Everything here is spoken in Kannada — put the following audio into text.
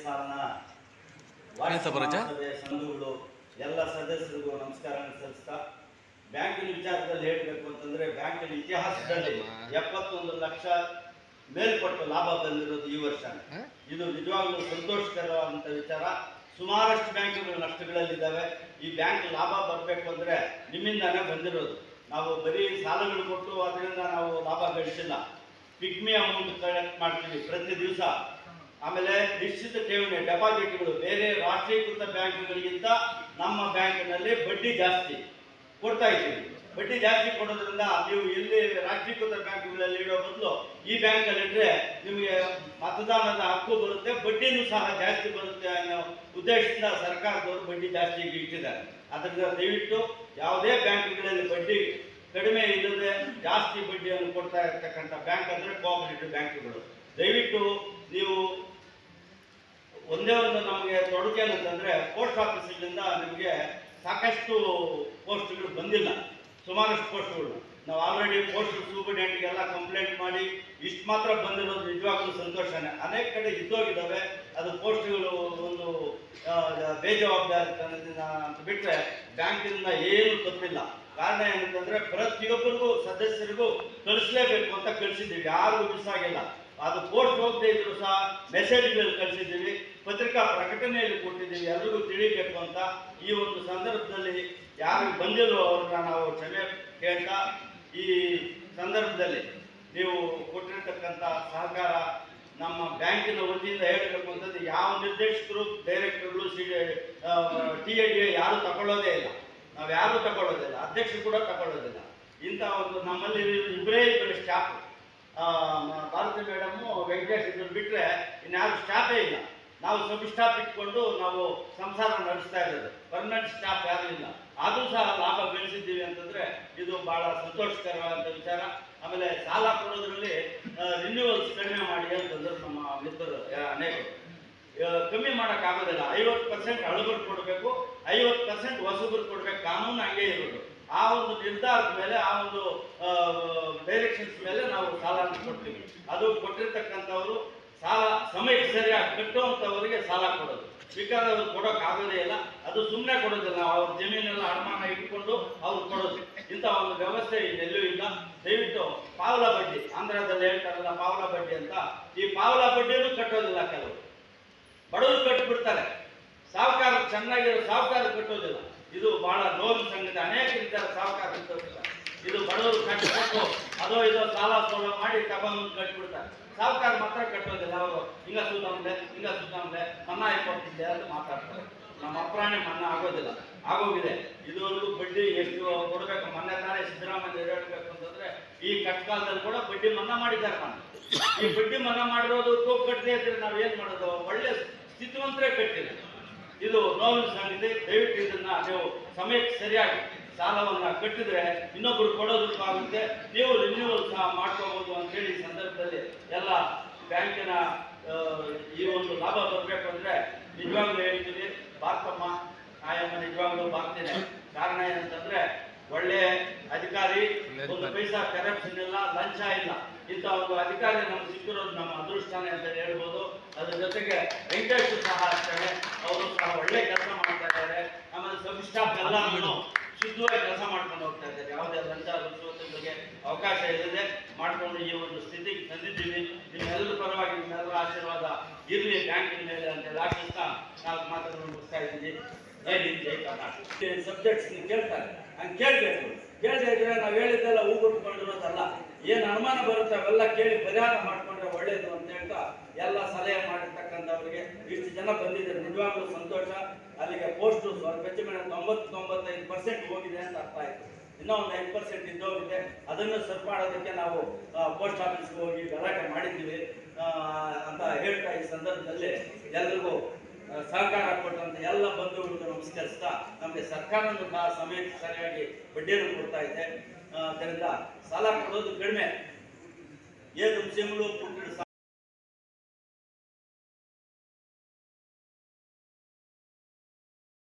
ಸಾಲನ ವಾರ್ಷಿಕ ಸಂಘಗಳು ಎಲ್ಲ ಸದಸ್ಯರಿಗೂ ನಮಸ್ಕಾರ ಸಲ್ಲಿಸ್ತಾ ಬ್ಯಾಂಕಿನ ವಿಚಾರದಲ್ಲಿ ಹೇಳಬೇಕು ಅಂತಂದ್ರೆ ಬ್ಯಾಂಕಿನ ಇತಿಹಾಸದಲ್ಲಿ 71 ಲಕ್ಷ ಮೇಲ್ಪಟ್ಟು ಲಾಭ ಬಂದಿರೋದು ಈ ವರ್ಷ. ಇದು ನಿಜವಾಗ್ಲೂ ಸಂತೋಷಕರವಾದಂಥ ವಿಚಾರ. ಸುಮಾರಷ್ಟು ಬ್ಯಾಂಕುಗಳು ನಷ್ಟಗಳಲ್ಲಿದ್ದಾವೆ. ಈ ಬ್ಯಾಂಕ್ ಲಾಭ ಬರಬೇಕು ಅಂದರೆ ನಿಮ್ಮಿಂದಾನೇ ಬಂದಿರೋದು. ನಾವು ಬರೀ ಸಾಲಗಳು ಕೊಟ್ಟು ಅದರಿಂದ ನಾವು ಲಾಭ ಗಳಿಸಿಲ್ಲ. ಪಿಗ್ಮಿ ಅಮೌಂಟ್ ಕಲೆಕ್ಟ್ ಮಾಡ್ತೀವಿ ಪ್ರತಿ ದಿವಸ. ಆಮೇಲೆ ನಿಶ್ಚಿತ ಠೇವಣಿ ಡೆಪಾಸಿಟ್ಗಳು ಬೇರೆ ರಾಷ್ಟ್ರೀಕೃತ ಬ್ಯಾಂಕ್ಗಳಿಗಿಂತ ನಮ್ಮ ಬ್ಯಾಂಕಿನಲ್ಲಿ ಬಡ್ಡಿ ಜಾಸ್ತಿ ಕೊಡ್ತಾ ಇದ್ದೀವಿ. ಬಡ್ಡಿ ಜಾಸ್ತಿ ಕೊಡೋದ್ರಿಂದ ನೀವು ಎಲ್ಲಿ ರಾಷ್ಟ್ರೀಕೃತ ಬ್ಯಾಂಕ್ಗಳಲ್ಲಿ ಇಡೋ ಬದಲು ಈ ಬ್ಯಾಂಕಲ್ಲಿ ಇಟ್ಟರೆ ನಿಮಗೆ ಮತದಾನದ ಹಕ್ಕು ಬರುತ್ತೆ, ಬಡ್ಡಿನೂ ಸಹ ಜಾಸ್ತಿ ಬರುತ್ತೆ ಅನ್ನೋ ಉದ್ದೇಶದಿಂದ ಸರ್ಕಾರದವರು ಬಡ್ಡಿ ಜಾಸ್ತಿ ಇಟ್ಟಿದ್ದಾರೆ. ಅದರಿಂದ ದಯವಿಟ್ಟು ಯಾವುದೇ ಬ್ಯಾಂಕ್ಗಳಲ್ಲಿ ಬಡ್ಡಿ ಕಡಿಮೆ ಇಲ್ಲದೆ ಜಾಸ್ತಿ ಬಡ್ಡಿಯನ್ನು ಕೊಡ್ತಾ ಇರ್ತಕ್ಕಂಥ ಬ್ಯಾಂಕ್ ಅಂದರೆ ಕೋಆಪರೇಟಿವ್ ಬ್ಯಾಂಕ್ಗಳು. ದಯವಿಟ್ಟು ನೀವು ಒಂದೇ ಒಂದು ನಮಗೆ ತೊಡಕೆ ಏನಂತಂದರೆ ಪೋಸ್ಟ್ ಆಫೀಸಿನಿಂದ ನಿಮಗೆ ಸಾಕಷ್ಟು ಪೋಸ್ಟ್ಗಳು ಬಂದಿಲ್ಲ, ಸುಮಾರಷ್ಟು ಪೋಸ್ಟ್ಗಳು. ನಾವು ಆಲ್ರೆಡಿ ಪೋಸ್ಟ್ ಸೂಪರ್ಡೆಂಟ್ಗೆಲ್ಲ ಕಂಪ್ಲೇಂಟ್ ಮಾಡಿ ಇಷ್ಟು ಮಾತ್ರ ಬಂದಿರೋದು ನಿಜವಾಗ್ಲೂ ಸಂತೋಷನೇ. ಅನೇಕ ಕಡೆ ಇದ್ದೋಗಿದ್ದಾವೆ. ಅದು ಪೋಸ್ಟ್ಗಳು ಒಂದು ಬೇಜವಾಬ್ದಾರಿತನದಿಂದ ಅಂತ ಬಿಟ್ಟರೆ ಬ್ಯಾಂಕಿನಿಂದ ಏನು ತಪ್ಪಿಲ್ಲ. ಕಾರಣ ಏನಂತಂದರೆ ಪ್ರತಿಯೊಬ್ಬರಿಗೂ ಸದಸ್ಯರಿಗೂ ಕಳಿಸ್ಲೇಬೇಕು ಅಂತ ಕಳಿಸಿದ್ದೀವಿ, ಯಾರಿಗೂ ಮಿಸ್ ಆಗಿಲ್ಲ. ಅದು ಪೋಸ್ಟ್ ಹೋಗದೆ ಇದ್ರು ಸಹ ಮೆಸೇಜ್ಗಳಲ್ಲಿ ಕಳಿಸಿದ್ದೀವಿ, ಪತ್ರಿಕಾ ಪ್ರಕಟಣೆಯಲ್ಲಿ ಕೊಟ್ಟಿದ್ದೀವಿ, ಎಲ್ರಿಗೂ ತಿಳಿಬೇಕು ಅಂತ. ಈ ಒಂದು ಸಂದರ್ಭದಲ್ಲಿ ಯಾರು ಬಂದಿಲ್ಲೋ ಅವ್ರನ್ನ ನಾವು ಕ್ಷಮೆ ಕೇಳ್ತಾ, ಈ ಸಂದರ್ಭದಲ್ಲಿ ನೀವು ಕೊಟ್ಟಿರ್ತಕ್ಕಂಥ ಸಹಕಾರ ನಮ್ಮ ಬ್ಯಾಂಕಿನ ವತಿಯಿಂದ ಹೇಳಬೇಕು ಅಂತಂದ್ರೆ ಯಾವ ನಿರ್ದೇಶಕರು ಡೈರೆಕ್ಟರ್ಗಳು TAD ಯಾರು ತಗೊಳ್ಳೋದೇ ಇಲ್ಲ, ನಾವು ಯಾರು ತಗೊಳ್ಳೋದಿಲ್ಲ, ಅಧ್ಯಕ್ಷರು ಕೂಡ ತಗೊಳ್ಳೋದಿಲ್ಲ. ಇಂಥ ಒಂದು ನಮ್ಮಲ್ಲಿ ಇಬ್ಬರೇ ಸ್ಟಾಫ್, ಭಾರತಿ ಮೇಡಮು ವೆಂಕಟೇಶ್ ಇದ್ರು ಬಿಟ್ಟರೆ ಇನ್ಯಾರು ಸ್ಟಾಫೇ ಇಲ್ಲ. ನಾವು ಸಬ್ ಸ್ಟಾಫ್ ಇಟ್ಕೊಂಡು ನಾವು ಸಂಸಾರ ನಡೆಸ್ತಾ ಇರೋದು, ಪರ್ಮನೆಂಟ್ ಸ್ಟಾಫ್ ಯಾರು ಇಲ್ಲ. ಆದರೂ ಸಹ ಲಾಭ ಗಳಿಸಿದ್ದೀವಿ ಅಂತಂದರೆ ಇದು ಭಾಳ ಸಂತೋಷಕರವಾದಂಥ ವಿಚಾರ. ಆಮೇಲೆ ಸಾಲ ಕೊಡೋದ್ರಲ್ಲಿ ರಿನ್ಯೂವಲ್ಸ್ ಕಡಿಮೆ ಮಾಡಿ ಅಂತಂದ್ರೆ ನಮ್ಮ ಮಿತ್ರರು ಅನೇಕರು ಕಮ್ಮಿ ಮಾಡೋಕ್ಕಾಗೋದಿಲ್ಲ. 50% ಹಳಬರು ಕೊಡಬೇಕು, 50% ಹೊಸಬರು ಕೊಡಬೇಕು. ಕಾನೂನು ಹಂಗೆ ಇರೋದು. ಆ ಒಂದು ನಿರ್ಧಾರದ ಮೇಲೆ, ಆ ಒಂದು ಡೈರೆಕ್ಷನ್ಸ್ ಮೇಲೆ ನಾವು ಸಾಲವನ್ನು ಕೊಡ್ತೀವಿ. ಅದು ಕೊಟ್ಟಿರ್ತಕ್ಕಂಥವರು ಸಾಲ ಸಮಯಕ್ಕೆ ಸರಿಯಾಗಿ ಕಟ್ಟುವಂಥವರಿಗೆ ಸಾಲ ಕೊಡೋದು. ಬೇಕಾದ್ರೆ ಅವ್ರು ಕೊಡೋಕ್ಕಾಗೋದೇ ಇಲ್ಲ. ಅದು ಸುಮ್ಮನೆ ಕೊಡೋದಿಲ್ಲ, ಅವ್ರ ಜಮೀನೆಲ್ಲ ಅಡಮಾನ ಇಟ್ಕೊಂಡು ಅವ್ರು ಕೊಡೋದು. ಇಂಥ ಒಂದು ವ್ಯವಸ್ಥೆ ಇನ್ನೆಲ್ಲೂ ಇಲ್ಲ. ದಯವಿಟ್ಟು ಪಾವಲ ಬಡ್ಡಿ, ಆಂಧ್ರದಲ್ಲಿ ಹೇಳ್ತಾರಲ್ಲ ಪಾವಲ ಬಡ್ಡಿ ಅಂತ, ಈ ಪಾವಲ ಬಡ್ಡಿಯನ್ನು ಕಟ್ಟೋದಿಲ್ಲ. ಕೆಲವು ಬಡವರು ಕಟ್ಟಿಬಿಡ್ತಾರೆ, ಸಾಹುಕಾರ ಚೆನ್ನಾಗಿರೋ ಸಾಹುಕಾರ ಕಟ್ಟೋದಿಲ್ಲ. ಇದು ಬಹಳ ನೋವು ಸಂಗತಿ. ಅನೇಕ ರೀತಿಯ ಸಾಹುಕಾರ ಕಟ್ಟೋದಿಲ್ಲ. ಇದು ಬಡವರು ಕಟ್ಟಿಬಿಟ್ಟು ಅದೋ ಇದೋ ಸಾಲ ಸೋಲ ಮಾಡಿ ತಗೊಂಡು ಕಟ್ಟಿಬಿಡ್ತಾರೆ. ಸಾಹುಕಾರ ಮಾತ್ರ ಕಟ್ಟೋದಿಲ್ಲ. ಅವರು ಹಿಂಗ ಸುತ್ತಮುತ್ತಲೆ ಮನ್ನಾ ಕೊಡ್ತಿದ್ದೆ ಅಂತ ಮಾತಾಡ್ತಾರೆ. ನಮ್ಮ ಅಪ್ರಾಣಿ ಮನ್ನಾ ಆಗೋದಿಲ್ಲ, ಆಗೋಗಿದೆ. ಇದುವರೆಗೂ ಬಡ್ಡಿ ಎಷ್ಟು ಕೊಡಬೇಕು. ಮೊನ್ನೆ ತಾನೇ ಸಿದ್ದರಾಮಯ್ಯ ಹೇಳ್ಬೇಕು ಅಂತಂದ್ರೆ ಈ ಕಷ್ಟಕಾಲದಲ್ಲಿ ಕೂಡ ಬಡ್ಡಿ ಮನ್ನಾ ಮಾಡಿದ್ದಾರೆ. ನಾನು ಈ ಬಡ್ಡಿ ಮನ್ನಾ ಮಾಡಿರೋದು ತೂಕು ಕಟ್ಟದೆ ಇದ್ರೆ ನಾವು ಏನು ಮಾಡೋದು? ಒಳ್ಳೆ ಸ್ಥಿತಿವಂತರೇ ಕಟ್ಟಿದೆ. ಇದು ನೋವಿನ ಸಂಗತಿ. ದಯವಿಟ್ಟು ಇದನ್ನ ನೀವು ಸಮಯಕ್ಕೆ ಸರಿಯಾಗಿ ಸಾಲವನ್ನು ಕಟ್ಟಿದ್ರೆ ಇನ್ನೊಬ್ಬರು ಕೊಡೋದಕ್ಕೂ ಆಗುತ್ತೆ, ನೀವು ರಿನ್ಯೂವಲ್ ಸಹ ಮಾಡ್ಕೋಬಹುದು ಅಂತೇಳಿ ಈ ಸಂದರ್ಭದಲ್ಲಿ ಎಲ್ಲ ಬ್ಯಾಂಕಿನ ಈ ಒಂದು ಲಾಭ ಬರಬೇಕು ಅಂದರೆ ನಿಜವಾಗ್ಲೂ ಹೇಳ್ತೀವಿ, ಬಾರ್ತಮ್ಮ ಆಯಮ್ಮ ನಿಜವಾಗ್ಲೂ ಬಾರ್ತೀನಿ. ಕಾರಣ ಏನಂತಂದ್ರೆ ಒಳ್ಳೆ ಅಧಿಕಾರಿ, ಒಂದು ಪೈಸಾ ಕರಪ್ಷನ್ ಇಲ್ಲ, ಲಂಚ ಇಲ್ಲ. ಇಂಥ ಒಂದು ಅಧಿಕಾರಿ ನಮ್ಗೆ ಸಿಕ್ಕಿರೋದು ನಮ್ಮ ಅದೃಷ್ಟನೇ ಅಂತ ಹೇಳ್ಬೋದು. ಅದ್ರ ಜೊತೆಗೆ ವೆಂಕಟೇಶ್ ಸಹ ಆಗ್ತಾರೆ, ಅವರು ಸಹ ಒಳ್ಳೆ ಕೆಲಸ ಮಾಡ್ತಾ ಇದ್ದಾರೆ. ಆಮೇಲೆ ಸಬ್ ಸ್ಟಾಫ್ ಎಲ್ಲರೂ ಶುದ್ಧವಾಗಿ ಕೆಲಸ ಮಾಡ್ಕೊಂಡು ಹೋಗ್ತಾ ಇದ್ದಾರೆ. ಯಾವುದೇ ಲಂಚ ರುಸುವತ್ತಿನ ಬಗ್ಗೆ ಅವಕಾಶ ಇಲ್ಲದೆ ಮಾಡ್ಕೊಂಡು ಈ ಒಂದು ಸ್ಥಿತಿಗೆ ತಂದಿದ್ದೀವಿ. ನಿಮ್ಮೆಲ್ಲರ ಪರವಾಗಿ ನಿಮ್ಮೆಲ್ಲರ ಆಶೀರ್ವಾದ ಇರಲಿ ಬ್ಯಾಂಕಿನ ಮೇಲೆ ಅಂತ ಆಶಿಸ್ತಾ ನಾವು ಮಾತನ್ನು ಮುಗಿಸ್ತಾ ಇದ್ದೀವಿ. ಜೈ ಹಿಂದ್, ಜೈ ಕರ್ನಾಟಕ. ಸಬ್ಜೆಕ್ಟ್ಸ್ ಕೇಳ್ತಾರೆ, ಹಂಗೆ ಕೇಳಬೇಕು. ಕೇಳದೆ ಇದ್ರೆ ನಾವು ಹೇಳಿದ್ದೆಲ್ಲ ಹೂಗುಟ್ಕೊಂಡಿರೋದಲ್ಲ. ಏನು ಅನುಮಾನ ಬರುತ್ತೆ ಅವೆಲ್ಲ ಕೇಳಿ ಪರಿಹಾರ ಮಾಡಿಕೊಂಡ್ರೆ ಒಳ್ಳೇದು ಅಂತ ಹೇಳ್ತಾ ಎಲ್ಲ ಸಲಹೆ ಮಾಡಿರ್ತಕ್ಕಂಥವ್ರಿಗೆ ಇಷ್ಟು ಜನ ಬಂದಿದ್ದಾರೆ, ನಿಜವಾಗ್ಲೂ ಸಂತೋಷ. ಅಲ್ಲಿಗೆ ಪೋಸ್ಟು ಸ್ವಲ್ಪ ಹೆಚ್ಚು ಕಡಿಮೆ 90-95% ಹೋಗಿದೆ ಅಂತ ಅರ್ಥ ಆಯಿತು. ಇನ್ನೂ ಒಂದು 5% ಇದ್ದೋಗಿದೆ. ಅದನ್ನು ಸರಿ ಮಾಡೋದಕ್ಕೆ ನಾವು ಪೋಸ್ಟ್ ಆಫೀಸ್ಗೆ ಹೋಗಿ ಗಲಾಟೆ ಮಾಡಿದ್ದೀವಿ ಅಂತ ಹೇಳ್ತಾ ಈ ಸಂದರ್ಭದಲ್ಲಿ ಎಲ್ರಿಗೂ ಸಹಕಾರ ಕೊಟ್ಟಂತ ಎಲ್ಲ ಬಂಧುಗಳಿಗೂ ನಮಸ್ಕರಿಸ್ತಾ, ನಮಗೆ ಸರ್ಕಾರನೂ ಸಹ ಸಮಯಕ್ಕೆ ಸರಿಯಾಗಿ ಬಡ್ಡಿಯನ್ನು ಕೊಡ್ತಾ ಇದೆ. ಅದರಿಂದ ಸಾಲ ಕೊಡೋದು ಕಡಿಮೆ, ಏನು ಸಿಂಗಳು